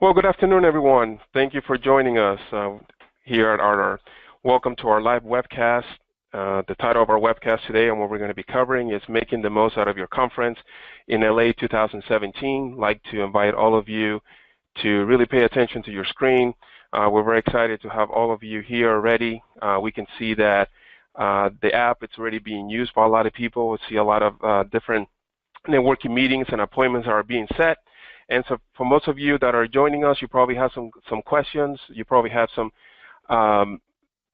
Well, good afternoon, everyone. Thank you for joining us here at our welcome to our live webcast. The title of our webcast today and what we're going to be covering is Making the Most Out of Your Conference in LA 2017. I'd like to invite all of you to really pay attention to your screen. We're very excited to have all of you here already. We can see that the app, it's already being used by a lot of people. We see a lot of different networking meetings and appointments are being set. And so for most of you that are joining us, you probably have some questions. You probably have some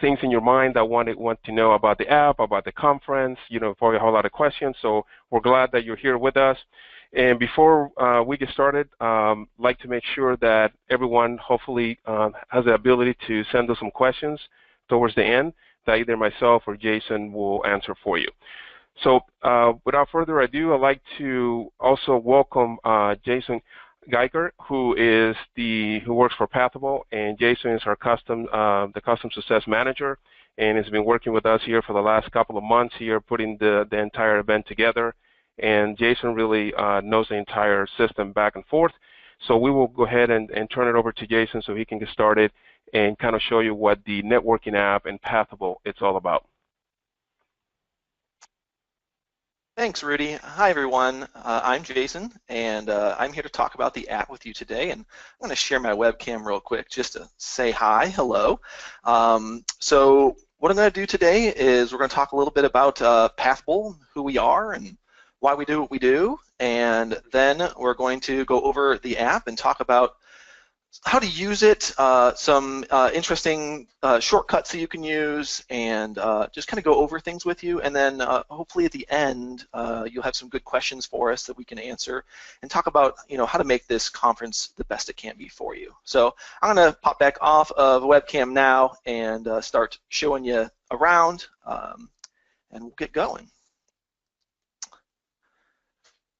things in your mind that want to know about the app, about the conference. You know, probably a whole lot of questions. So we're glad that you're here with us. And before we get started, I'd like to make sure that everyone hopefully has the ability to send us some questions towards the end that either myself or Jason will answer for you. So without further ado, I'd like to also welcome Jason Geiger, who works for Pathable, and Jason is our the custom success manager, and has been working with us here for the last couple of months here, putting the entire event together. And Jason really knows the entire system back and forth. So we will go ahead and turn it over to Jason so he can get started and kind of show you what the networking app and Pathable it's all about. Thanks, Rudy. Hi, everyone. I'm Jason, and I'm here to talk about the app with you today. And I'm going to share my webcam real quick just to say hi, hello. So what I'm going to do today is we're going to talk a little bit about Pathable, who we are, and why we do what we do. And then we're going to go over the app and talk about how to use it, some interesting shortcuts that you can use, and just kind of go over things with you. And then hopefully at the end, you'll have some good questions for us that we can answer and talk about, how to make this conference the best it can be for you. So I'm going to pop back off of webcam now and start showing you around, and we'll get going.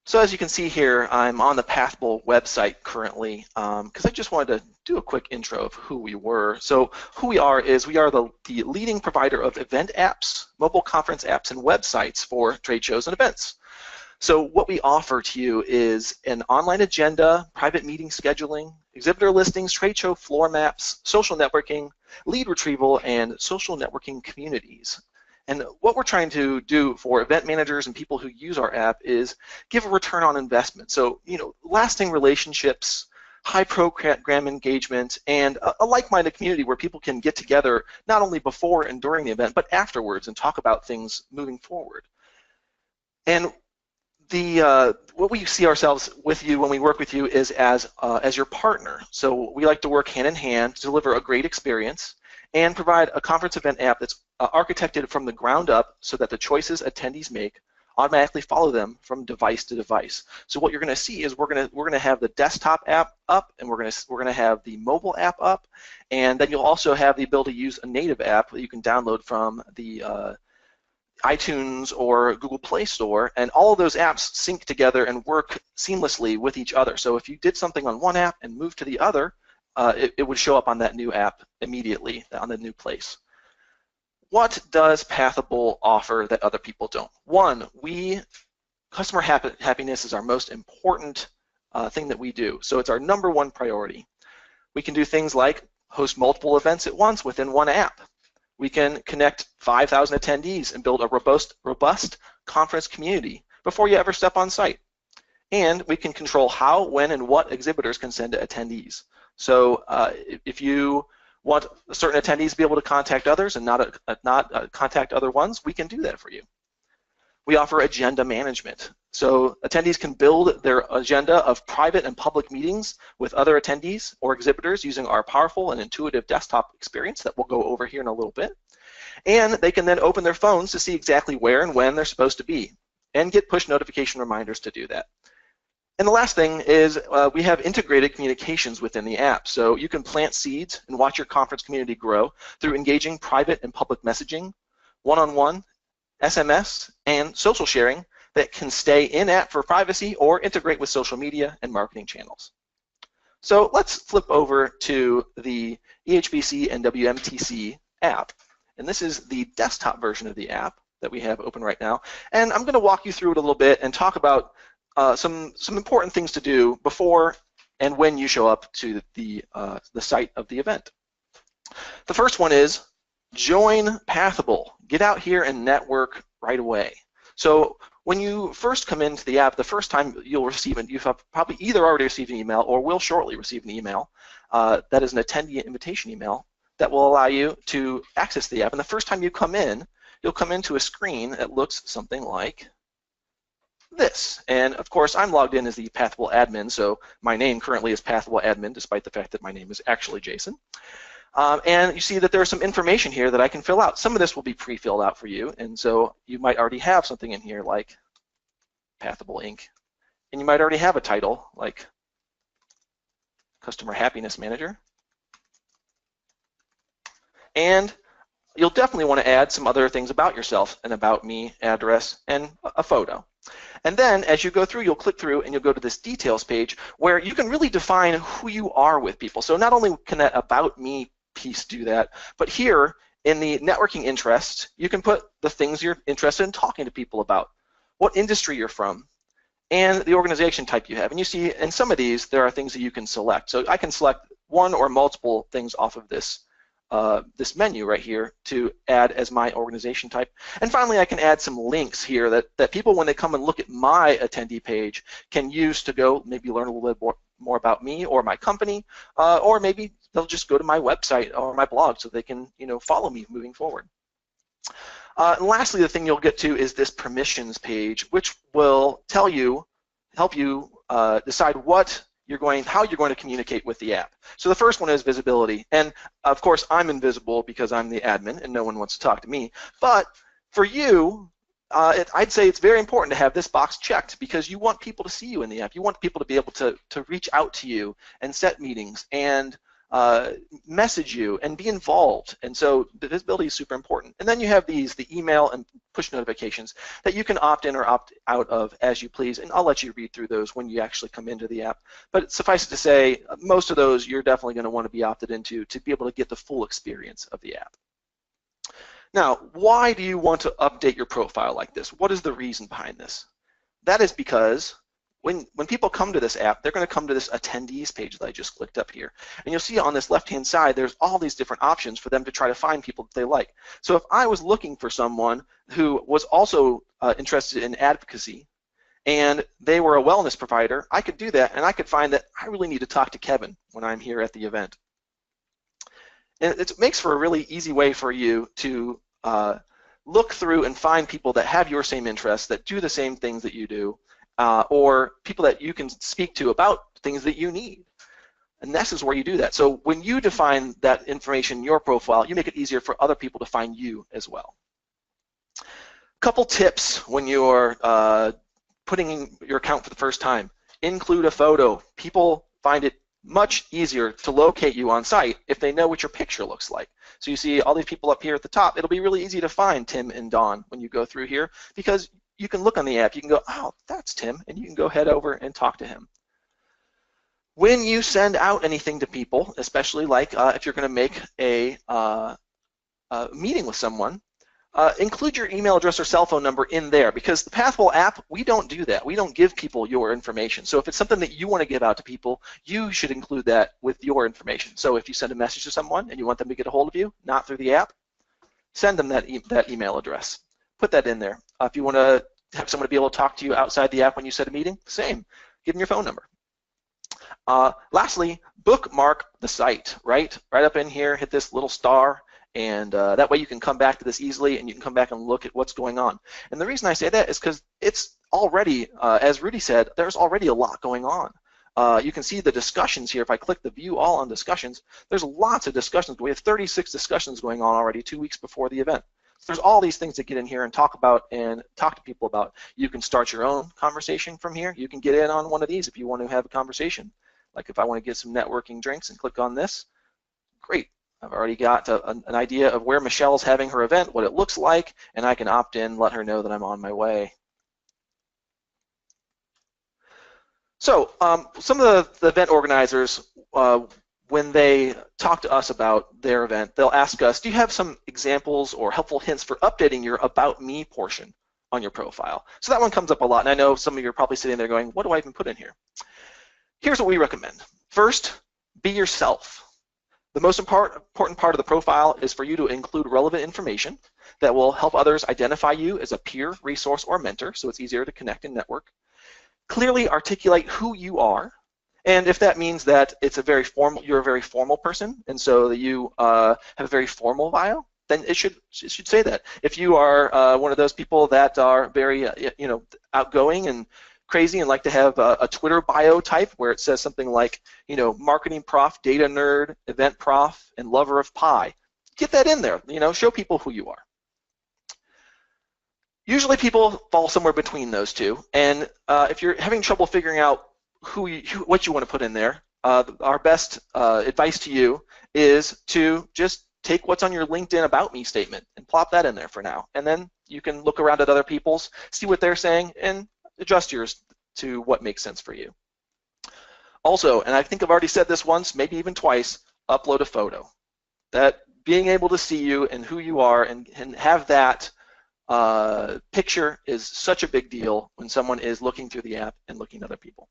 So as you can see here, I'm on the Pathable website currently because I just wanted to do a quick intro of who we were. So who we are is we are the leading provider of event apps, mobile conference apps, and websites for trade shows and events. So what we offer to you is an online agenda, private meeting scheduling, exhibitor listings, trade show floor maps, social networking, lead retrieval, and social networking communities. And what we're trying to do for event managers and people who use our app is give a return on investment. So, lasting relationships, high program engagement, and a like-minded community where people can get together not only before and during the event, but afterwards and talk about things moving forward. And what we see ourselves with you when we work with you is as your partner. So we like to work hand in hand to deliver a great experience and provide a conference event app that's architected from the ground up so that the choices attendees make automatically follow them from device to device. So what you're going to see is we're going to have the desktop app up, and we're going to have the mobile app up, and then you'll also have the ability to use a native app that you can download from the iTunes or Google Play Store, and all of those apps sync together and work seamlessly with each other. So if you did something on one app and moved to the other, it would show up on that new app immediately on the new place. What does Pathable offer that other people don't? One, customer happiness is our most important thing that we do. So it's our #1 priority. We can do things like host multiple events at once within one app. We can connect 5,000 attendees and build a robust conference community before you ever step on site. And we can control how, when, and what exhibitors can send to attendees. So if you want certain attendees to be able to contact others and not contact other ones, we can do that for you. We offer agenda management. So attendees can build their agenda of private and public meetings with other attendees or exhibitors using our powerful and intuitive desktop experience that we'll go over here in a little bit. And they can then open their phones to see exactly where and when they're supposed to be and get push notification reminders to do that. And the last thing is we have integrated communications within the app. So you can plant seeds and watch your conference community grow through engaging private and public messaging, one-on-one, SMS, and social sharing that can stay in-app for privacy or integrate with social media and marketing channels. So let's flip over to the EHBC and WMTC app. And this is the desktop version of the app that we have open right now. And I'm going to walk you through it a little bit and talk about some important things to do before and when you show up to the site of the event. The first one is join Pathable. Get out here and network right away. So when you first come into the app, the first time you'll receive it, you've probably either already received an email or will shortly receive an email that is an attendee invitation email that will allow you to access the app. And the first time you come in, you'll come into a screen that looks something like this. And of course, I'm logged in as the Pathable admin, so my name currently is Pathable admin, despite the fact that my name is actually Jason. And you see that there's some information here that I can fill out. Some of this will be pre-filled out for you, and so you might already have something in here like Pathable Inc. And you might already have a title like Customer Happiness Manager. And you'll definitely want to add some other things about yourself, an about me, address, and a photo. And then as you go through, you'll click through and you'll go to this details page where you can really define who you are with people. So not only can that about me piece do that, but here in the networking interests, you can put the things you're interested in talking to people about, what industry you're from, and the organization type you have. And you see in some of these, there are things that you can select. So I can select one or multiple things off of this this menu right here to add as my organization type. And finally, I can add some links here that people, when they come and look at my attendee page, can use to go maybe learn a little bit more about me or my company, or maybe they'll just go to my website or my blog so they can, follow me moving forward. And lastly, the thing you'll get to is this permissions page, which will help you decide how you're going to communicate with the app. So the first one is visibility, and of course I'm invisible because I'm the admin and no one wants to talk to me. But for you, I'd say it's very important to have this box checked because you want people to see you in the app. You want people to be able to reach out to you and set meetings and message you and be involved, and so the visibility is super important. And then you have the email and push notifications that you can opt in or opt out of as you please, and I'll let you read through those when you actually come into the app. But suffice it to say, most of those you're definitely going to want to be opted into to be able to get the full experience of the app. Now, why do you want to update your profile like this? What is the reason behind this? That is because when people come to this app, they're going to come to this attendees page that I just clicked up here. And you'll see on this left-hand side, there's all these different options for them to try to find people that they like. So if I was looking for someone who was also interested in advocacy and they were a wellness provider, I could do that, and I could find that I really need to talk to Kevin when I'm here at the event. And it makes for a really easy way for you to look through and find people that have your same interests, that do the same things that you do, or people that you can speak to about things that you need. And this is where you do that. So when you define that information in your profile, you make it easier for other people to find you as well. Couple tips when you're putting in your account for the first time. Include a photo. People find it much easier to locate you on site if they know what your picture looks like. So you see all these people up here at the top. It'll be really easy to find Tim and Dawn when you go through here because you can look on the app, you can go, oh, that's Tim, and you can go head over and talk to him. When you send out anything to people, especially like if you're going to make a meeting with someone, include your email address or cell phone number in there because the Pathable app, we don't do that. We don't give people your information. So if it's something that you want to give out to people, you should include that with your information. So if you send a message to someone and you want them to get a hold of you, not through the app, send them that email address. Put that in there. If you want to have someone be able to talk to you outside the app when you set a meeting, same. Give them your phone number. Lastly, bookmark the site, right? Right up in here, hit this little star, and that way you can come back to this easily and you can come back and look at what's going on. And the reason I say that is because it's already, as Rudy said, there's already a lot going on. You can see the discussions here. If I click the view all on discussions, there's lots of discussions. We have 36 discussions going on already 2 weeks before the event. So there's all these things to get in here and talk to people about. You can start your own conversation from here. You can get in on one of these if you want to have a conversation. Like if I want to get some networking drinks and click on this, great. I've already got an idea of where Michelle's having her event, what it looks like, and I can opt in, let her know that I'm on my way. So some of the event organizers, when they talk to us about their event, they'll ask us, do you have some examples or helpful hints for updating your About Me portion on your profile? So that one comes up a lot, and I know some of you are probably sitting there going, what do I even put in here? Here's what we recommend. First, be yourself. The most important part of the profile is for you to include relevant information that will help others identify you as a peer, resource, or mentor, so it's easier to connect and network. Clearly articulate who you are, and if that means that it's you're a very formal person, and so that you have a very formal bio, then it should say that. If you are one of those people that are very outgoing and crazy and like to have a Twitter bio type where it says something like, marketing prof, data nerd, event prof, and lover of pie, get that in there. Show people who you are. Usually people fall somewhere between those two, and if you're having trouble figuring out what you want to put in there, our best advice to you is to just take what's on your LinkedIn About Me statement and plop that in there for now, and then you can look around at other people's, see what they're saying, and adjust yours to what makes sense for you. Also, and I think I've already said this once, maybe even twice, upload a photo. That being able to see you and who you are and have that picture is such a big deal when someone is looking through the app and looking at other people.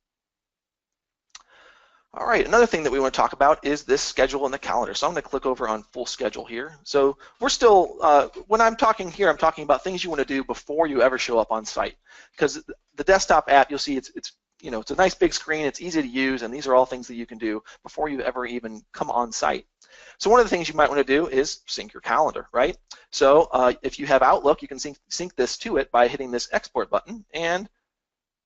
All right, another thing that we want to talk about is this schedule in the calendar. So I'm going to click over on full schedule here. So we're still, when I'm talking here, I'm talking about things you want to do before you ever show up on site. Because the desktop app, you'll see it's a nice big screen, it's easy to use, and these are all things that you can do before you ever even come on site. So one of the things you might want to do is sync your calendar, right? So if you have Outlook, you can sync this to it by hitting this export button and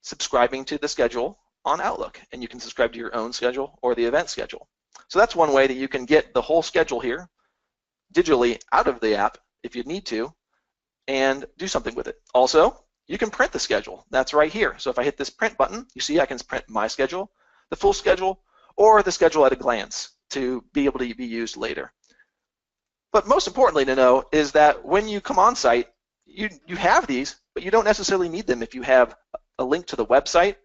subscribing to the schedule on Outlook, and you can subscribe to your own schedule or the event schedule. So that's one way that you can get the whole schedule here digitally out of the app if you need to and do something with it. Also, you can print the schedule. That's right here. So if I hit this print button, you see I can print my schedule, the full schedule, or the schedule at a glance to be able to be used later. But most importantly to know is that when you come on site, you have these, but you don't necessarily need them if you have a link to the website,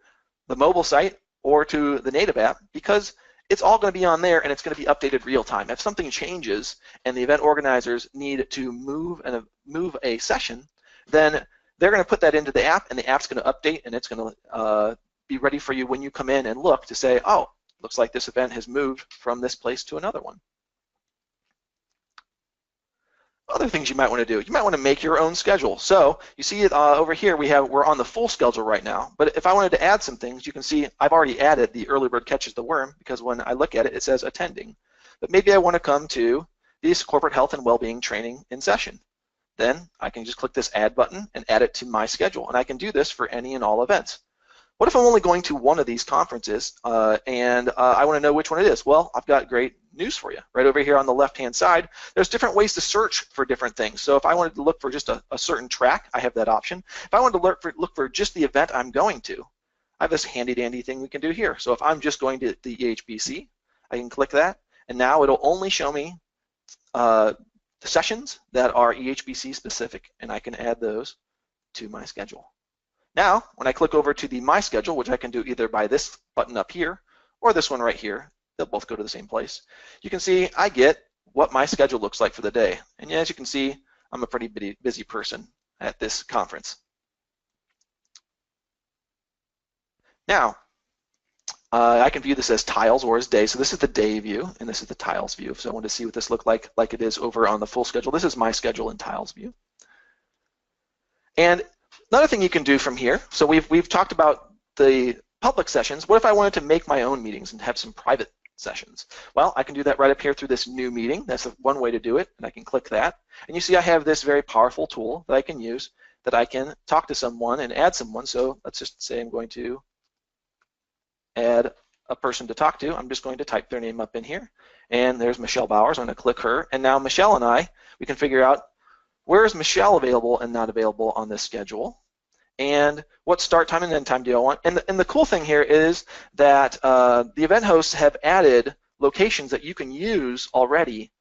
the mobile site, or to the native app, because it's all going to be on there and it's going to be updated real time. If something changes and the event organizers need to move a session, then they're going to put that into the app, and the app's going to update, and it's going to be ready for you when you come in and look to say, oh, looks like this event has moved from this place to another one. Other things you might want to do, you might want to make your own schedule. So you see it over here, we're on the full schedule right now, but if I wanted to add some things, you can see I've already added the early bird catches the worm, because when I look at it, it says attending. But maybe I want to come to this corporate health and well-being training in session. Then I can just click this add button and add it to my schedule, and I can do this for any and all events. What if I'm only going to one of these conferences and I want to know which one it is? Well, I've got great news for you. Right over here on the left-hand side, there's different ways to search for different things. So if I wanted to look for just a certain track, I have that option. If I wanted to look for just the event I'm going to, I have this handy-dandy thing we can do here. So if I'm just going to the EHBC, I can click that, and now it'll only show me the sessions that are EHBC specific, and I can add those to my schedule. Now, when I click over to the My Schedule, which I can do either by this button up here or this one right here, they'll both go to the same place, you can see I get what my schedule looks like for the day. And as you can see, I'm a pretty busy person at this conference. Now, I can view this as tiles or as day. So this is the day view, and this is the tiles view. So I want to see what this looks like it is over on the full schedule. This is my schedule in tiles view. And another thing you can do from here, so we've talked about the public sessions. What if I wanted to make my own meetings and have some private sessions? Well, I can do that right up here through this new meeting. That's one way to do it, and I can click that. And you see I have this very powerful tool that I can use that I can talk to someone and add someone. So let's just say I'm going to add a person to talk to. I'm just going to type their name up in here. And there's Michelle Bowers. I'm going to click her. And now Michelle and I, we can figure out where is Michelle available and not available on this schedule, and what start time and end time do I want. And the cool thing here is that the event hosts have added locations that you can use already.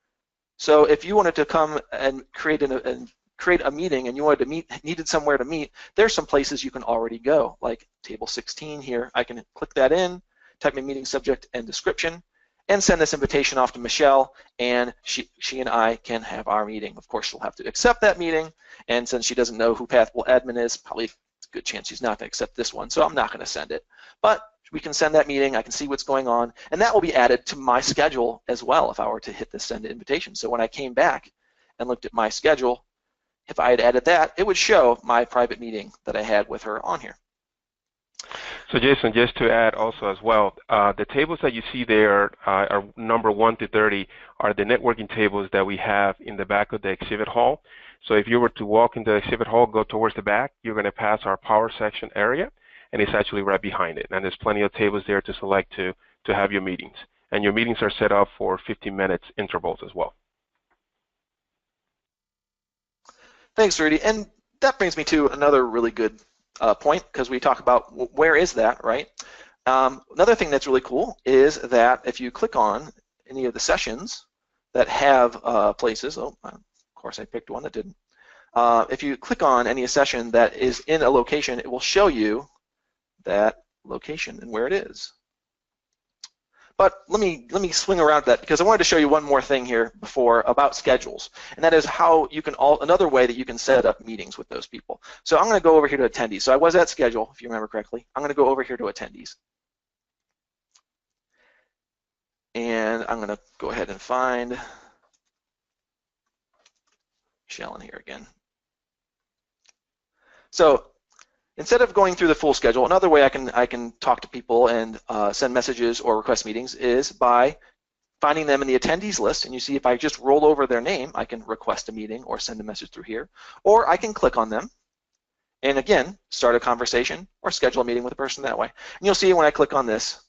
So if you wanted to come and create a meeting and you wanted to needed somewhere to meet, there's some places you can already go, like table 16 here. I can click that in, type my meeting subject and description, and send this invitation off to Michelle, and she and I can have our meeting. Of course, she'll have to accept that meeting, and since she doesn't know who Pathable Admin is, probably a good chance she's not going to accept this one, so I'm not going to send it. But we can send that meeting, I can see what's going on, and that will be added to my schedule as well if I were to hit the send invitation. So when I came back and looked at my schedule, if I had added that, it would show my private meeting that I had with her on here. So Jason, just to add also as well, the tables that you see there are number 1 to 30 are the networking tables that we have in the back of the exhibit hall. So if you were to walk into the exhibit hall, go towards the back, you're going to pass our power section area, and it's actually right behind it. And there's plenty of tables there to select to have your meetings. And your meetings are set up for 15 minutes intervals as well. Thanks, Rudy. And that brings me to another really good point, because we talk about where is that, right? Another thing that's really cool is that if you click on any of the sessions that have places, of course I picked one that didn't. If you click on any session that is in a location, it will show you that location and where it is. But let me swing around that, because I wanted to show you one more thing here before about schedules, and that is how you can another way that you can set up meetings with those people. So I'm going to go over here to attendees. So I was at schedule, if you remember correctly. I'm going to go over here to attendees, and I'm going to go ahead and find Michelle in here again. So instead of going through the full schedule, another way I can talk to people and send messages or request meetings is by finding them in the attendees list. And you see, if I just roll over their name, I can request a meeting or send a message through here. Or I can click on them and, again, start a conversation or schedule a meeting with a person that way. And you'll see when I click on this,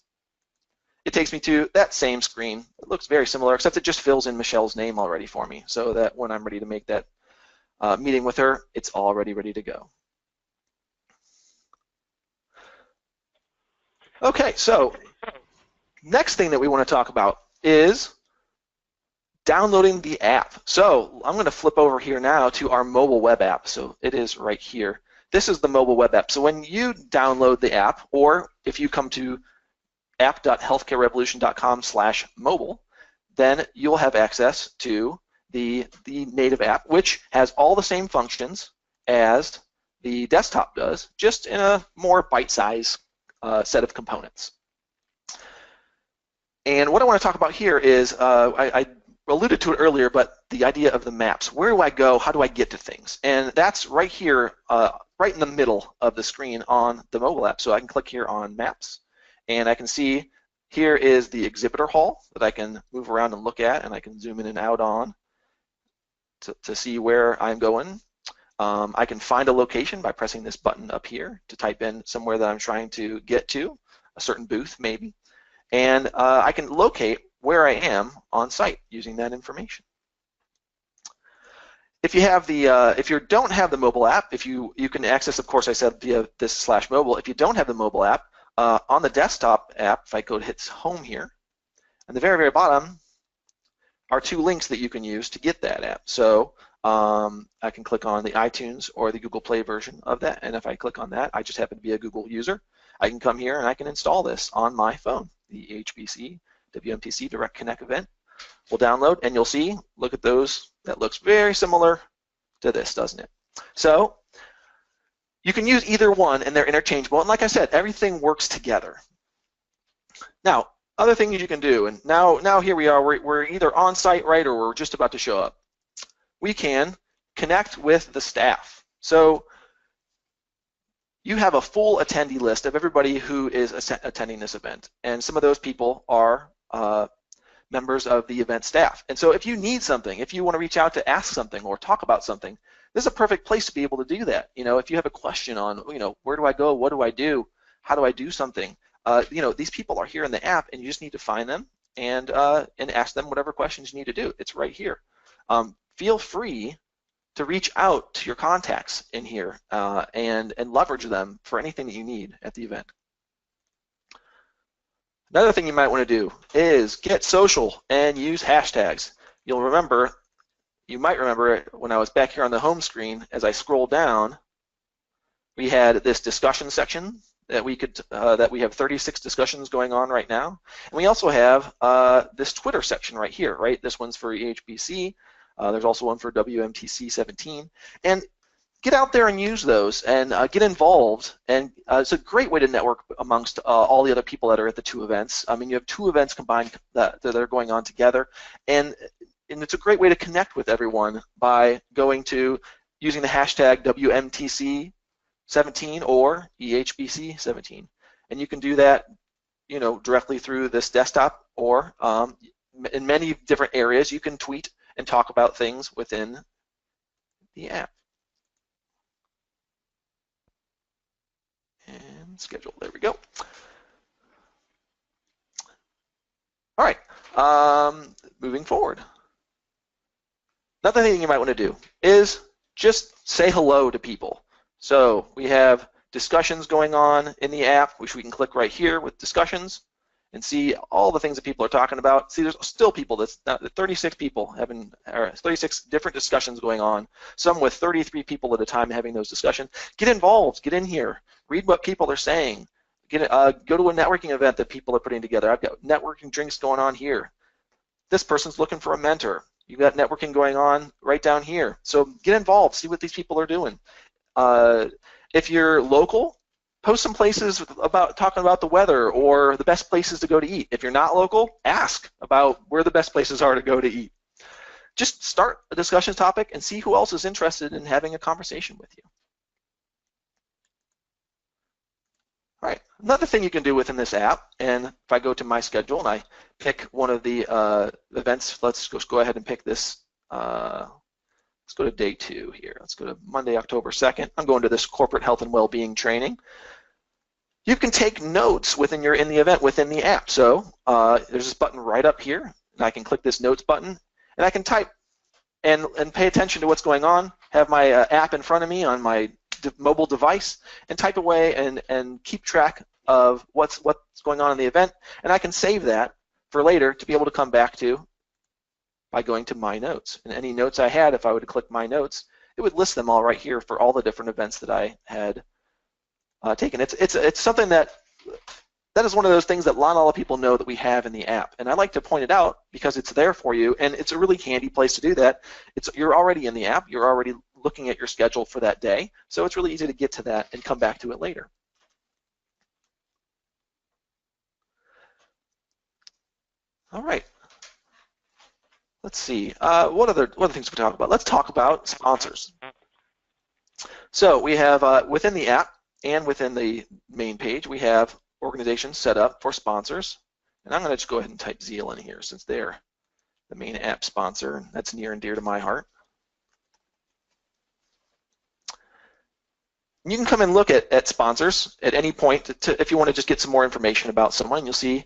it takes me to that same screen. It looks very similar, except it just fills in Michelle's name already for me, so that when I'm ready to make that meeting with her, it's already ready to go. Okay, so next thing that we want to talk about is downloading the app. So I'm going to flip over here now to our mobile web app. So it is right here. This is the mobile web app. So when you download the app, or if you come to app.healthcarerevolution.com/mobile, then you'll have access to the native app, which has all the same functions as the desktop does, just in a more bite-sized set of components. And what I want to talk about here is, I alluded to it earlier, but the idea of the maps. Where do I go? How do I get to things? And that's right here, right in the middle of the screen on the mobile app. So I can click here on Maps, and I can see here is the exhibitor hall that I can move around and look at, and I can zoom in and out on to see where I'm going. I can find a location by pressing this button up here to type in somewhere that I'm trying to get to, a certain booth maybe, and I can locate where I am on site using that information. If you have the, if you don't have the mobile app, you can access, of course, I said via this /mobile. If you don't have the mobile app, on the desktop app, if I go to hit home here, at the very, very bottom are 2 links that you can use to get that app. So I can click on the iTunes or the Google Play version of that, and if I click on that, I just happen to be a Google user, I can come here and I can install this on my phone. The EHBC WMTC Direct Connect event will download, and you'll see, look at those, that looks very similar to this, doesn't it? So you can use either one, and they're interchangeable, and like I said, everything works together. Now, other things you can do, and now here we are, we're either on site, right, or we're just about to show up. We can connect with the staff. So you have a full attendee list of everybody who is attending this event, and some of those people are members of the event staff. And so if you need something, if you want to reach out to ask something or talk about something, this is a perfect place to be able to do that. You know, if you have a question on, you know, where do I go, what do I do, how do I do something, you know, these people are here in the app, and you just need to find them and ask them whatever questions you need to do. It's right here. Feel free to reach out to your contacts in here and leverage them for anything that you need at the event. Another thing you might want to do is get social and use hashtags. You might remember it when I was back here on the home screen. As I scroll down, we had this discussion section that we have 36 discussions going on right now, and we also have this Twitter section right here. Right, this one's for EHBC. There's also one for WMTC 17, and get out there and use those and get involved. And it's a great way to network amongst all the other people that are at the two events. I mean, you have two events combined that are going on together, and it's a great way to connect with everyone by using the hashtag WMTC17 or EHBC17. And you can do that, directly through this desktop, or in many different areas you can tweet and talk about things within the app. And schedule, there we go. All right, moving forward. Another thing you might want to do is just say hello to people. So we have discussions going on in the app, which we can click right here with discussions and see all the things that people are talking about. See, there's still people, 36 people having, or 36 different discussions going on, some with 33 people at a time having those discussions. Get involved, get in here, read what people are saying, go to a networking event that people are putting together. I've got networking drinks going on here. This person's looking for a mentor. You've got networking going on right down here. So get involved, see what these people are doing. If you're local, post some places talking about the weather or the best places to go to eat. If you're not local, ask about where the best places are to go to eat. Just start a discussion topic and see who else is interested in having a conversation with you. All right, another thing you can do within this app, and if I go to my schedule and I pick one of the events, let's go ahead and pick this. Let's go to day 2 here. Let's go to Monday, October 2nd. I'm going to this corporate health and well-being training. You can take notes in the event within the app. So there's this button right up here, and I can click this notes button, and I can type and pay attention to what's going on, have my app in front of me on my mobile device, and type away and keep track of what's going on in the event, and I can save that for later to be able to come back to by going to My Notes. And any notes I had, if I were to click My Notes, it would list them all right here for all the different events that I had taken. It's something that is one of those things that not all people know that we have in the app, and I like to point it out because it's there for you, and it's a really handy place to do that. You're already in the app, you're already looking at your schedule for that day, so it's really easy to get to that and come back to it later. All right. Let's see, what other things we talk about? Let's talk about sponsors. So we have, within the app and within the main page, we have organizations set up for sponsors. And I'm going to just go ahead and type Zeal in here since they're the main app sponsor. And that's near and dear to my heart. You can come and look at sponsors at any point if you want to just get some more information about someone. You'll see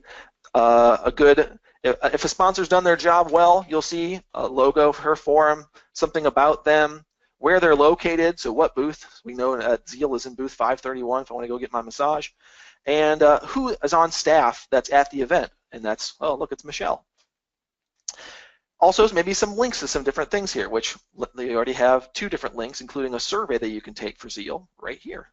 if a sponsor's done their job well, you'll see a logo for them, something about them, where they're located, so what booth. We know Zeal is in booth 531 if I want to go get my massage, and who is on staff that's at the event, and that's, oh, look, it's Michelle. Also, maybe some links to some different things here, which they already have 2 different links, including a survey that you can take for Zeal right here.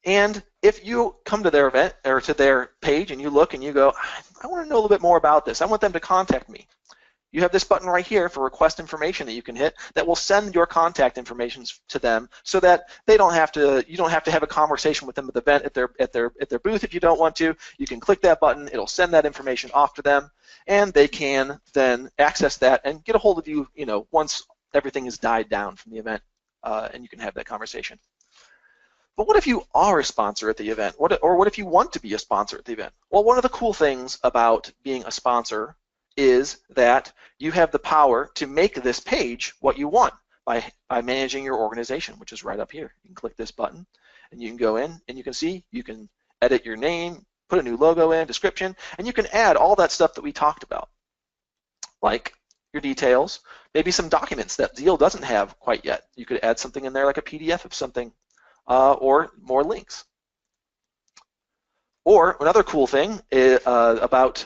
And if you come to their event or to their page and you look and you go, I want to know a little bit more about this, I want them to contact me. You have this button right here for request information that you can hit that will send your contact information to them so that you don't have to have a conversation with them at the event at their booth if you don't want to. You can click that button, it'll send that information off to them, and they can then access that and get a hold of you, once everything has died down from the event, and you can have that conversation. But what if you are a sponsor at the event? Or what if you want to be a sponsor at the event? Well, one of the cool things about being a sponsor is that you have the power to make this page what you want by managing your organization, which is right up here. You can click this button, and you can go in, and you can see, you can edit your name, put a new logo in, description, and you can add all that stuff that we talked about, like your details, maybe some documents that Zeal doesn't have quite yet. You could add something in there like a PDF of something, or more links. Or another cool thing about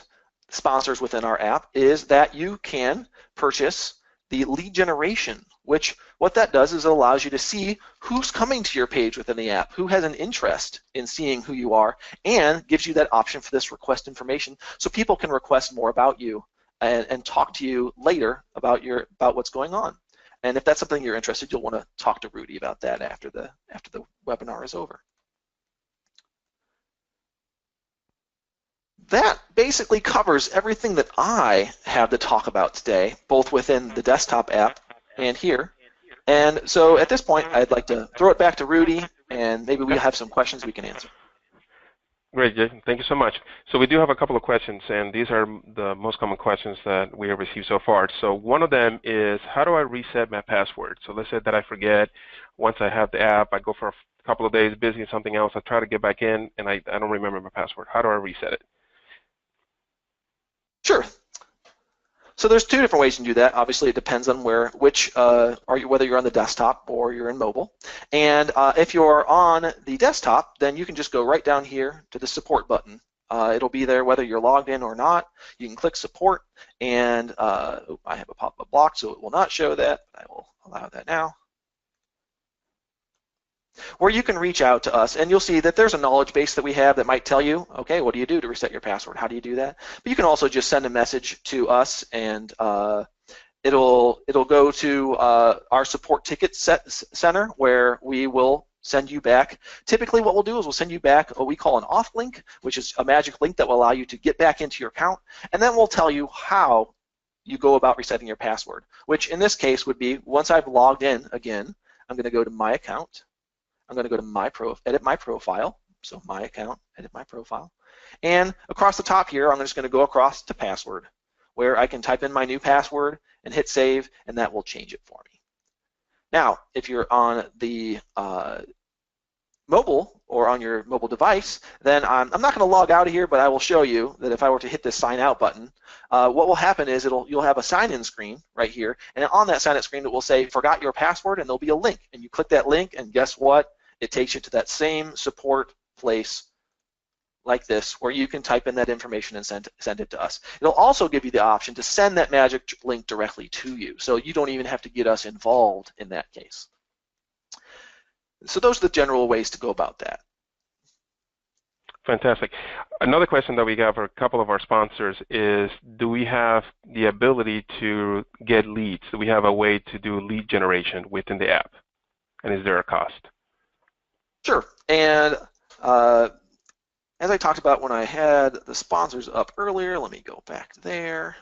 sponsors within our app is that you can purchase the lead generation, which what that does is it allows you to see who's coming to your page within the app, who has an interest in seeing who you are, and gives you that option for this request information so people can request more about you and talk to you later about what's going on. And if that's something you're interested, you'll want to talk to Rudy about that after the webinar is over. That basically covers everything that I have to talk about today, both within the desktop app and here. And so at this point, I'd like to throw it back to Rudy, and maybe we have some questions we can answer. Great, Jason. Thank you so much. So we do have a couple of questions, and these are the most common questions that we have received so far. So one of them is, how do I reset my password? So let's say that I forget. Once I have the app, I go for a couple of days busy in something else. I try to get back in, and I don't remember my password. How do I reset it? Sure. So there's two different ways you can do that. Obviously, it depends on whether you're on the desktop or you're in mobile. And if you're on the desktop, then you can just go right down here to the support button. It'll be there whether you're logged in or not. You can click support, and I have a pop-up block, so it will not show that. I will allow that now. Where you can reach out to us, and you'll see that there's a knowledge base that we have that might tell you, okay, what do you do to reset your password? How do you do that? But you can also just send a message to us, and it'll go to our support ticket center, where we will send you back. Typically what we'll do is we'll send you back what we call an auth link, which is a magic link that will allow you to get back into your account, and then we'll tell you how you go about resetting your password, which in this case would be, once I've logged in again, I'm going to go to my account. I'm going to go to edit my profile, so my account, edit my profile. And across the top here, I'm just going to go across to password, where I can type in my new password and hit save, and that will change it for me. Now, if you're on the mobile or on your mobile device, then I'm not going to log out of here, but I will show you that if I were to hit this sign out button, what will happen is you'll have a sign-in screen right here, and on that sign-in screen it will say forgot your password, and there'll be a link, and you click that link, and guess what? It takes you to that same support place like this, where you can type in that information and send it to us. It'll also give you the option to send that magic link directly to you, so you don't even have to get us involved in that case. So those are the general ways to go about that. Fantastic. Another question that we got for a couple of our sponsors is, do we have the ability to get leads? Do we have a way to do lead generation within the app? And is there a cost? Sure. And as I talked about when I had the sponsors up earlier, let me go back there.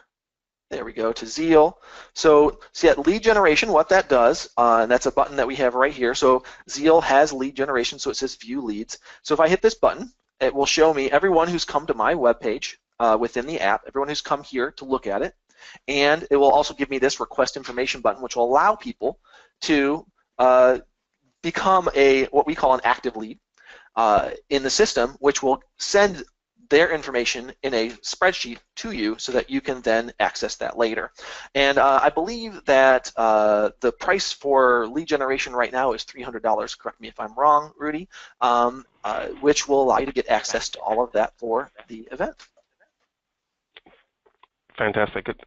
There we go, to Zeal. So see that lead generation, what that does, and that's a button that we have right here. So Zeal has lead generation, so it says view leads. So if I hit this button, it will show me everyone who's come to my web page within the app, everyone who's come here to look at it. And it will also give me this request information button, which will allow people to become what we call an active lead in the system, which will send their information in a spreadsheet to you so that you can then access that later. And I believe that the price for lead generation right now is $300, correct me if I'm wrong, Rudy, which will allow you to get access to all of that for the event. Fantastic. Good.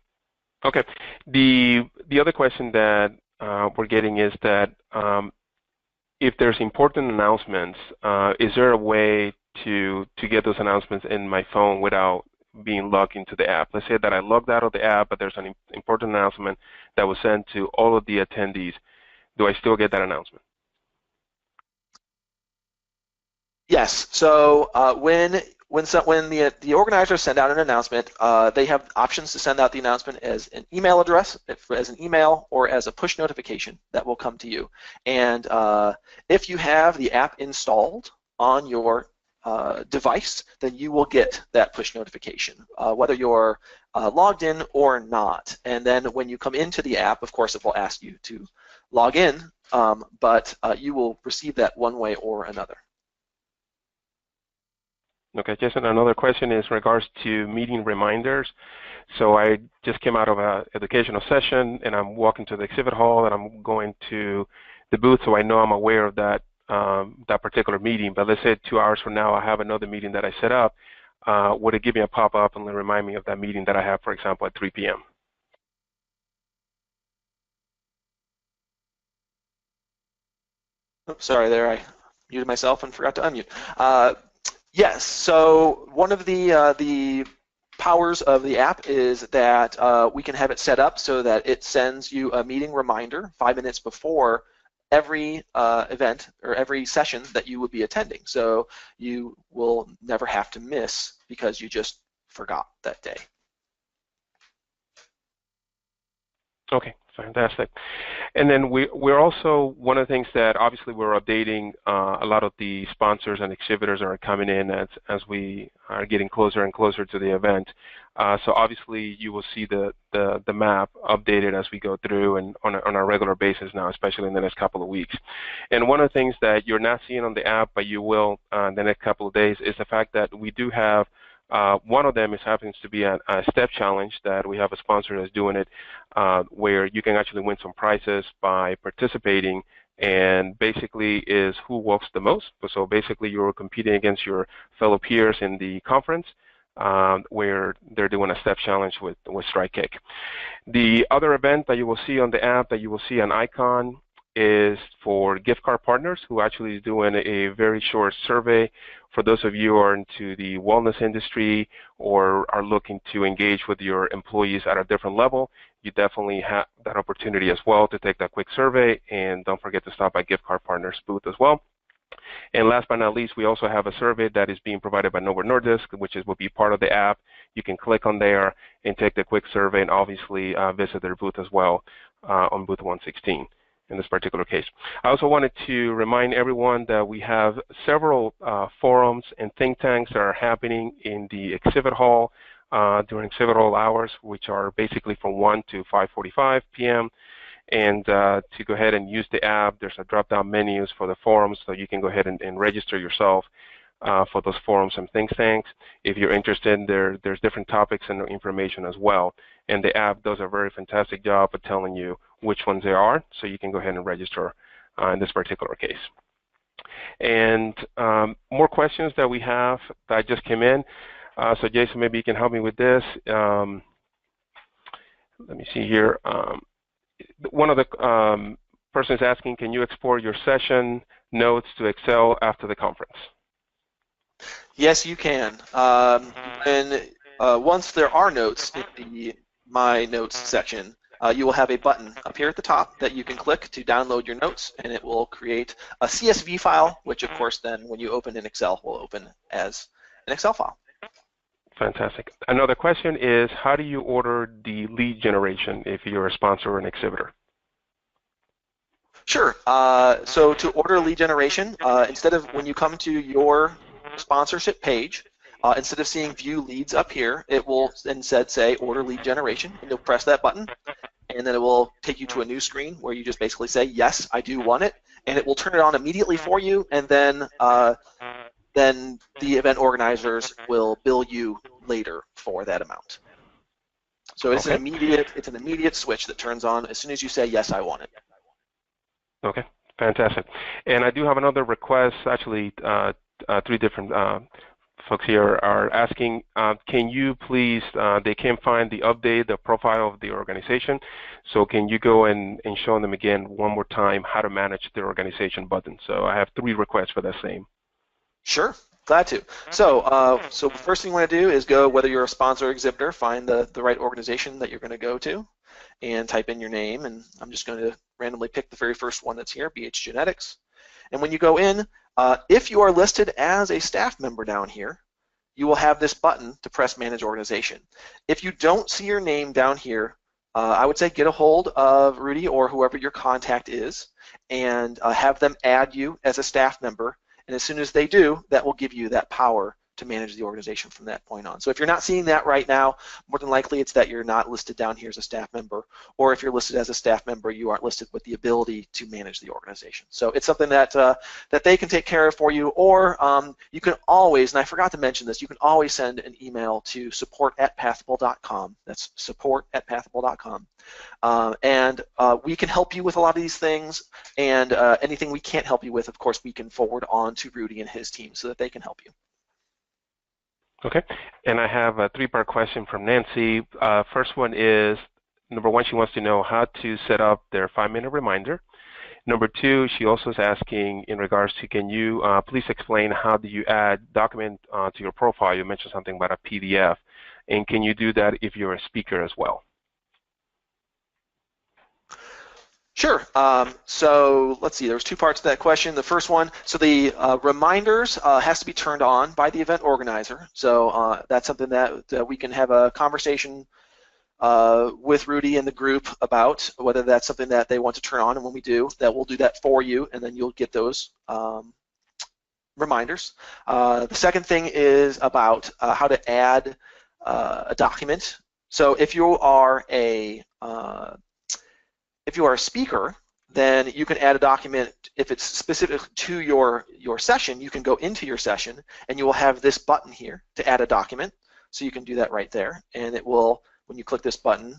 Okay. The other question that we're getting is that if there's important announcements, is there a way to get those announcements in my phone without being logged into the app? Let's say that I logged out of the app, but there's an important announcement that was sent to all of the attendees. Do I still get that announcement? Yes. So when the organizers send out an announcement, they have options to send out the announcement as an email address, as an email, or as a push notification that will come to you. And if you have the app installed on your device, then you will get that push notification, whether you're logged in or not. And then when you come into the app, of course, it will ask you to log in, but you will receive that one way or another. Okay, Jason, another question is in regards to meeting reminders. So I just came out of an educational session, and I'm walking to the exhibit hall, and I'm going to the booth, so I know I'm aware of that that particular meeting. But let's say 2 hours from now, I have another meeting that I set up. Would it give me a pop-up and remind me of that meeting that I have, for example, at 3 p.m.? Oops, sorry there, I muted myself and forgot to unmute. Yes, so one of the powers of the app is that we can have it set up so that it sends you a meeting reminder 5 minutes before every event or every session that you would be attending. So you will never have to miss because you just forgot that day. Okay, fantastic. And then we're also, one of the things that obviously we're updating, a lot of the sponsors and exhibitors are coming in as we are getting closer and closer to the event. So obviously you will see the map updated as we go through and on a regular basis now, especially in the next couple of weeks. And one of the things that you're not seeing on the app, but you will in the next couple of days, is the fact that we do have one of them happens to be a step challenge that we have a sponsor that's doing it, where you can actually win some prizes by participating, and basically is who walks the most. So basically you're competing against your fellow peers in the conference, where they're doing a step challenge with Strike Kick. The other event that you will see on the app, that you will see an icon, is for gift card partners, who actually is doing a very short survey for those of you who are into the wellness industry or are looking to engage with your employees at a different level. You definitely have that opportunity as well to take that quick survey, and don't forget to stop by Gift Card Partners booth as well. And last but not least, we also have a survey that is being provided by Novo Nordisk, which will be part of the app. You can click on there and take the quick survey, and obviously visit their booth as well on booth 116. In this particular case. I also wanted to remind everyone that we have several forums and think tanks that are happening in the exhibit hall during exhibit hall hours, which are basically from 1 to 5:45 p.m. And to go ahead and use the app, there's a drop-down menus for the forums, so you can go ahead and register yourself for those forums and think tanks. If you're interested, there's different topics and information as well. And the app does a very fantastic job of telling you which ones they are, so you can go ahead and register in this particular case. And more questions that we have that just came in. So Jason, maybe you can help me with this. Let me see here. One of the persons asking, can you export your session notes to Excel after the conference? Yes, you can. Once there are notes in the My Notes section, you will have a button up here at the top that you can click to download your notes, and it will create a CSV file, which of course then when you open in Excel will open as an Excel file. Fantastic. Another question is, how do you order the lead generation if you're a sponsor or an exhibitor? Sure. So to order lead generation, instead of when you come to your sponsorship page, instead of seeing view leads up here, it will instead say order lead generation, and you'll press that button, and then it will take you to a new screen where you just basically say, yes, I do want it, and it will turn it on immediately for you, and then the event organizers will bill you later for that amount. So it's an immediate switch that turns on as soon as you say, yes, I want it. Okay, fantastic. And I do have another request. Actually, 3 different folks here are asking, can you please, they can't find the profile of the organization, so can you go and show them again one more time how to manage the organization button? So I have 3 requests for that same. Sure, glad to. So, so the first thing you want to do is go, whether you're a sponsor or exhibitor, find the right organization that you're going to go to, and type in your name, and I'm just going to randomly pick the very first one that's here, BH Genetics. And when you go in, if you are listed as a staff member down here, you will have this button to press Manage Organization. If you don't see your name down here, I would say get a hold of Rudy or whoever your contact is, and have them add you as a staff member. And as soon as they do, that will give you that power to manage the organization from that point on. So if you're not seeing that right now, more than likely it's that you're not listed down here as a staff member, or if you're listed as a staff member, you aren't listed with the ability to manage the organization. So it's something that that they can take care of for you, or you can always, and I forgot to mention this, you can always send an email to support@pathable.com. That's support@pathable.com. And we can help you with a lot of these things, and anything we can't help you with, of course, we can forward on to Rudy and his team so that they can help you. Okay, and I have a 3-part question from Nancy. First one is, number 1, she wants to know how to set up their 5-minute reminder. Number 2, she also is asking in regards to, can you please explain how do you add document to your profile? You mentioned something about a PDF. And can you do that if you're a speaker as well? Sure. So let's see, there was two parts to that question. The first one, so the reminders has to be turned on by the event organizer. So that's something that we can have a conversation with Rudy and the group about whether that's something that they want to turn on, and when we do, that we'll do that for you, and then you'll get those reminders. The second thing is about how to add a document. So if you are a speaker, then you can add a document. If it's specific to your session, you can go into your session and you will have this button here to add a document. So you can do that right there, and it will, when you click this button,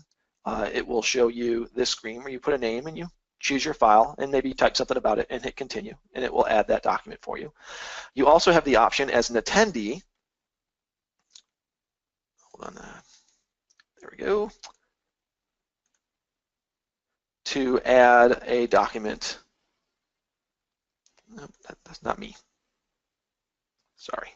it will show you this screen where you put a name and you choose your file and maybe type something about it and hit continue, and it will add that document for you. You also have the option as an attendee, hold on, there we go, to add a document. Nope, that's not me. Sorry.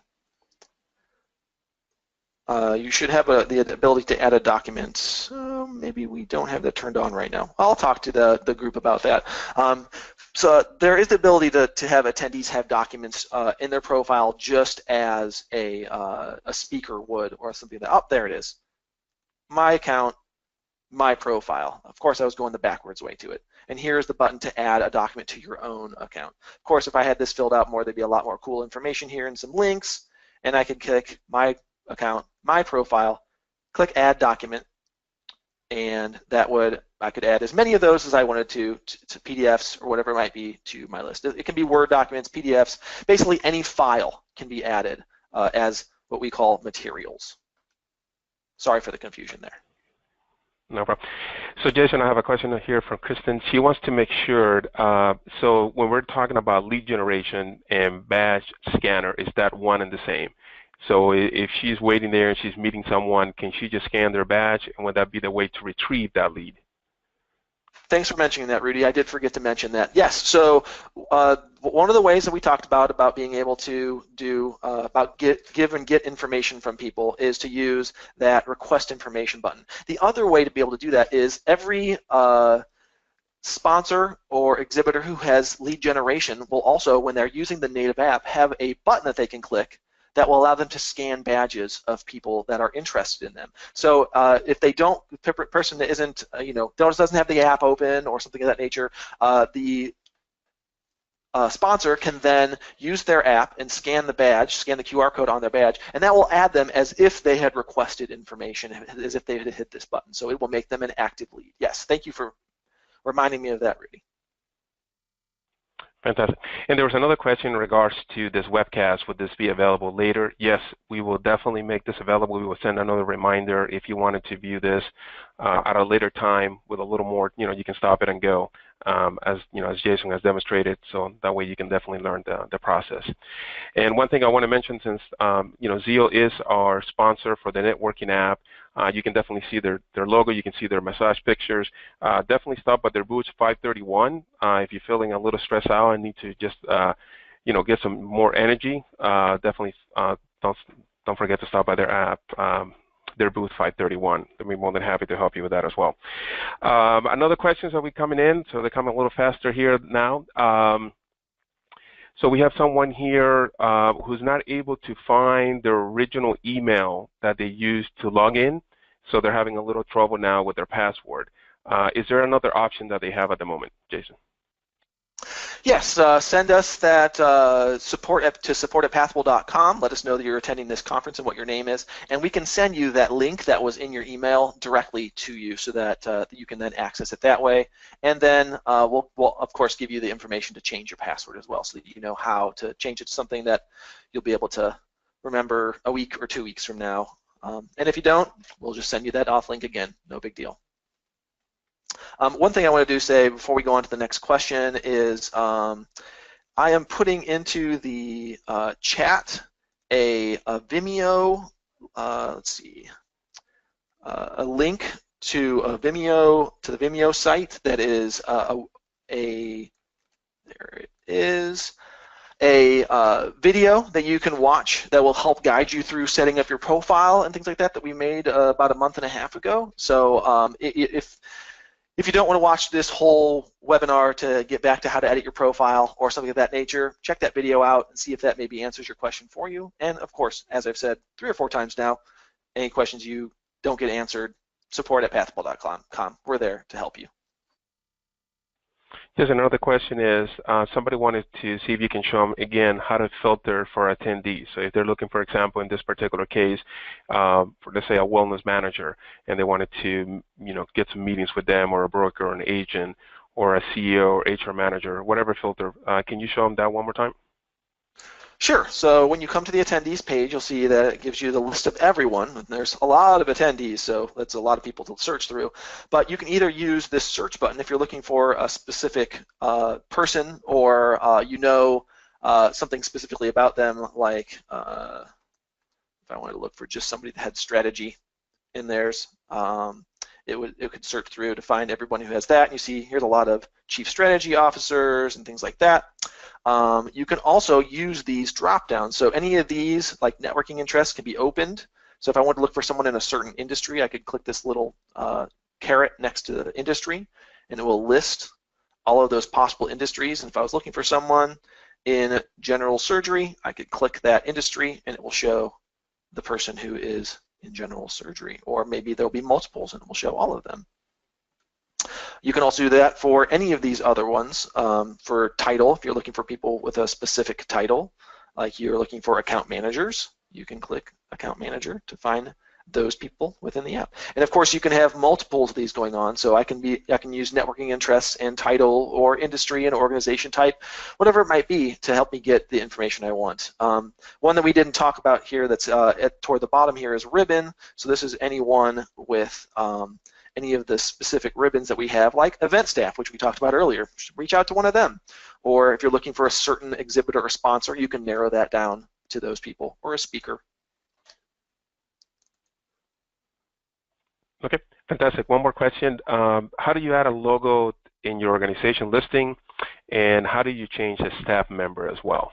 You should have the ability to add a document. Maybe we don't have that turned on right now. I'll talk to the group about that. So there is the ability to have attendees have documents in their profile just as a speaker would, or something like that. Oh, there it is. My account, my profile. Of course, I was going the backwards way to it. And here's the button to add a document to your own account. Of course, if I had this filled out more, there'd be a lot more cool information here and some links, and I could click my account, my profile, click add document, and I could add as many of those as I wanted to PDFs or whatever it might be to my list. It can be Word documents, PDFs, basically any file can be added as what we call materials. Sorry for the confusion there. No problem. So Jason, I have a question here from Kristen. She wants to make sure, so when we're talking about lead generation and badge scanner, is that one and the same? So if she's waiting there and she's meeting someone, can she just scan their badge, and would that be the way to retrieve that lead? Thanks for mentioning that, Rudy. I did forget to mention that. Yes, so one of the ways that we talked about being able to do, give and get information from people is to use that request information button. The other way to be able to do that is every sponsor or exhibitor who has lead generation will also, when they're using the native app, have a button that they can click that will allow them to scan badges of people that are interested in them. So if they don't, the person that isn't, doesn't have the app open or something of that nature, the sponsor can then use their app and scan the badge, scan the QR code on their badge, and that will add them as if they had requested information, as if they had hit this button. So it will make them an active lead. Yes, thank you for reminding me of that, Rudy. Fantastic. And there was another question in regards to this webcast. Would this be available later? Yes, we will definitely make this available. We will send another reminder if you wanted to view this at a later time with a little more, you can stop it and go, as Jason has demonstrated. So that way you can definitely learn the process. And one thing I want to mention, since Zeal is our sponsor for the networking app, you can definitely see their logo. You can see their massage pictures. Definitely stop by their booth 531 if you're feeling a little stressed out and need to just get some more energy. Definitely don't forget to stop by their app, their booth 531. They'll be more than happy to help you with that as well. Another questions that we coming in, so they're coming a little faster here now. So we have someone here who's not able to find their original email that they used to log in, so they're having a little trouble now with their password. Is there another option that they have at the moment, Jason? Yes, send us that support to support@pathable.com. Let us know that you're attending this conference and what your name is, and we can send you that link that was in your email directly to you, so that you can then access it that way. And then we'll of course give you the information to change your password as well, so that you know how to change it to something that you'll be able to remember a week or 2 weeks from now. And if you don't, we'll just send you that off link again. No big deal. One thing I want to say before we go on to the next question is I am putting into the chat a Vimeo, let's see, a link to the Vimeo site that is there it is. a video that you can watch that will help guide you through setting up your profile and things like that we made about a month and a half ago. So if you don't want to watch this whole webinar to get back to how to edit your profile or something of that nature, check that video out and see if that maybe answers your question for you. And of course, as I've said 3 or 4 times now, any questions you don't get answered, support@pathable.com. We're there to help you. Yes, another question is, somebody wanted to see if you can show them again how to filter for attendees. So if they're looking, for example, in this particular case, for let's say a wellness manager, and they wanted to, get some meetings with them, or a broker, or an agent, or a CEO, or HR manager, whatever filter, can you show them that one more time? Sure. So when you come to the attendees page, you'll see that it gives you the list of everyone. And there's a lot of attendees, so that's a lot of people to search through. But you can either use this search button if you're looking for a specific person, or something specifically about them, like if I wanted to look for just somebody that had strategy in theirs, it could search through to find everyone who has that. And you see here's a lot of chief strategy officers and things like that. You can also use these drop downs. So any of these, like networking interests, can be opened. So if I want to look for someone in a certain industry, I could click this little caret next to the industry, and it will list all of those possible industries. And if I was looking for someone in general surgery, I could click that industry, and it will show the person who is in general surgery. Or maybe there'll be multiples, and it will show all of them. You can also do that for any of these other ones. For title, if you're looking for people with a specific title, like you're looking for account managers, you can click account manager to find those people within the app. And of course, you can have multiples of these going on. So I can use networking interests and title, or industry and organization type, whatever it might be, to help me get the information I want. One that we didn't talk about here that's toward the bottom here is ribbon. So this is anyone with any of the specific ribbons that we have, like event staff, which we talked about earlier. Reach out to one of them. Or if you're looking for a certain exhibitor or sponsor, you can narrow that down to those people, or a speaker. Okay, fantastic. One more question. How do you add a logo in your organization listing, and how do you change a staff member as well?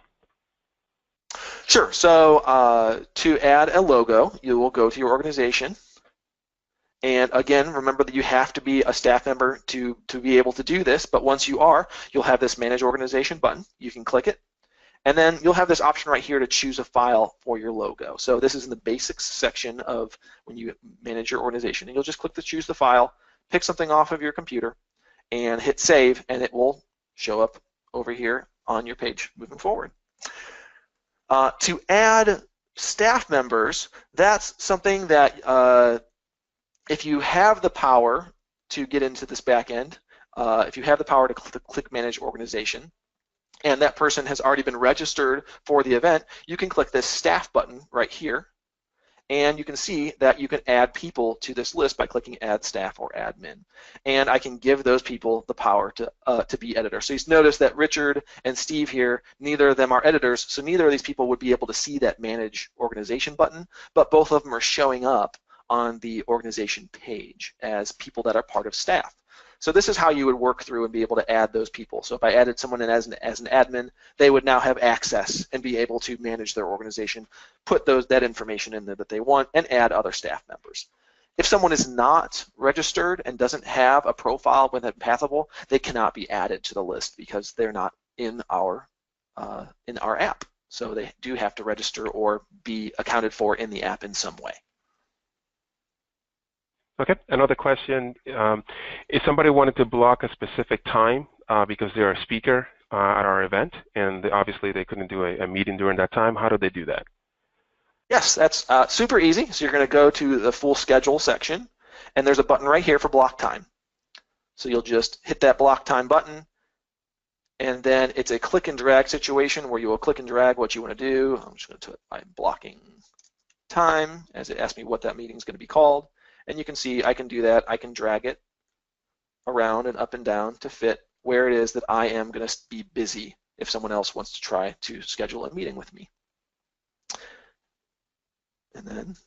Sure. So to add a logo, you will go to your organization. And again, remember that you have to be a staff member to be able to do this, but once you are, you'll have this Manage Organization button. You can click it, and then you'll have this option right here to choose a file for your logo. So this is in the Basics section of when you manage your organization. And you'll just click to choose the file, pick something off of your computer, and hit Save, and it will show up over here on your page moving forward. To add staff members, that's something that if you have the power to get into this back end, if you have the power to click Manage Organization, and that person has already been registered for the event, you can click this Staff button right here, and you can see that you can add people to this list by clicking Add Staff or Admin. And I can give those people the power to be editor. So you notice that Richard and Steve here, neither of them are editors, so neither of these people would be able to see that Manage Organization button, but both of them are showing up on the organization page as people that are part of staff. So this is how you would work through and be able to add those people. So if I added someone in as an admin, they would now have access and be able to manage their organization, put that information in there that they want, and add other staff members. If someone is not registered and doesn't have a profile within Pathable, they cannot be added to the list because they're not in our app. So they do have to register or be accounted for in the app in some way. Okay, another question. If somebody wanted to block a specific time because they're a speaker at our event, and obviously they couldn't do a meeting during that time, how do they do that? Yes, that's super easy. So you're going to go to the full schedule section, and there's a button right here for block time. So you'll just hit that block time button, and then it's a click and drag situation where you will click and drag what you want to do. I'm just going to do it by blocking time, as it asks me what that meeting is going to be called. And you can see I can do that. I can drag it around and up and down to fit where it is that I am going to be busy if someone else wants to try to schedule a meeting with me. And then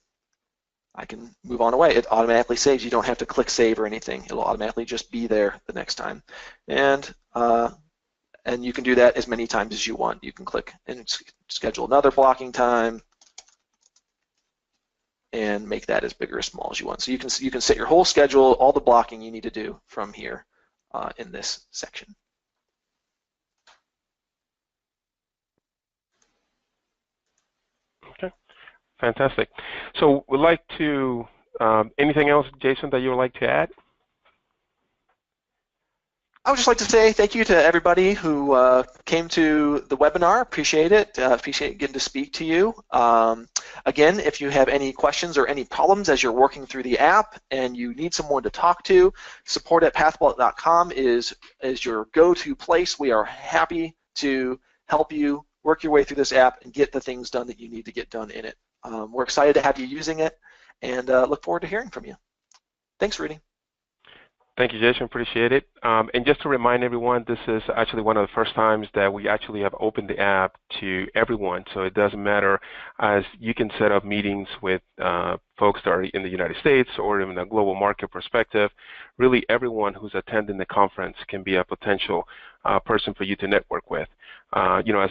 I can move on away. It automatically saves. You don't have to click save or anything. It'll automatically just be there the next time. And and you can do that as many times as you want. You can click and schedule another blocking time and make that as big or as small as you want. So you can set your whole schedule, all the blocking you need to do from here in this section. Okay, fantastic. So we'd like to, anything else, Jason, that you would like to add? I would just like to say thank you to everybody who came to the webinar. Appreciate it. Appreciate getting to speak to you. Again, if you have any questions or any problems as you're working through the app and you need someone to talk to, support@pathbullet.com is your go-to place. We are happy to help you work your way through this app and get the things done that you need to get done in it. We're excited to have you using it and look forward to hearing from you. Thanks, Rudy. Thank you, Jason. Appreciate it. And just to remind everyone, this is actually one of the first times that we actually have opened the app to everyone. So it doesn't matter, as you can set up meetings with folks that are in the United States or even a global market perspective. Really, everyone who's attending the conference can be a potential person for you to network with. You know, as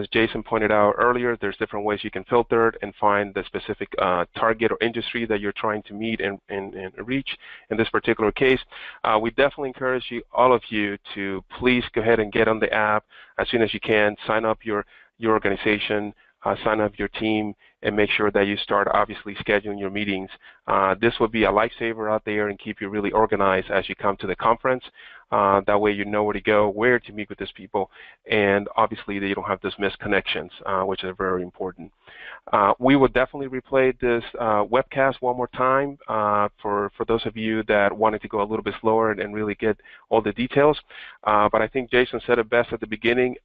Jason pointed out earlier, there's different ways you can filter it and find the specific target or industry that you're trying to meet and reach. In this particular case, we definitely encourage all of you to please go ahead and get on the app as soon as you can. Sign up your organization, sign up your team, and make sure that you start obviously scheduling your meetings. This will be a lifesaver out there and keep you really organized as you come to the conference. That way you know where to go, where to meet with these people, and obviously that you don't have those missed connections, which are very important. We will definitely replay this webcast one more time for those of you that wanted to go a little bit slower and really get all the details. But I think Jason said it best at the beginning.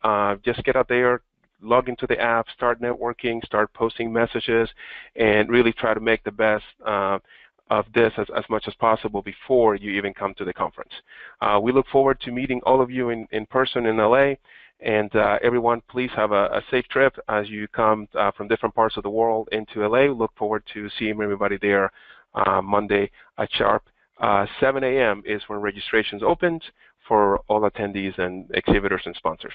Just get out there, log into the app, start networking, start posting messages, and really try to make the best of this as much as possible before you even come to the conference. We look forward to meeting all of you in person in LA, and everyone, please have a safe trip as you come from different parts of the world into LA. Look forward to seeing everybody there Monday at sharp 7 a.m. is when registrations opens for all attendees and exhibitors and sponsors.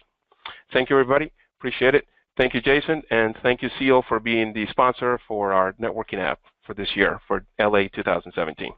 Thank you, everybody. Appreciate it. Thank you, Jason, and thank you, Seal, for being the sponsor for our networking app for this year for LA 2017.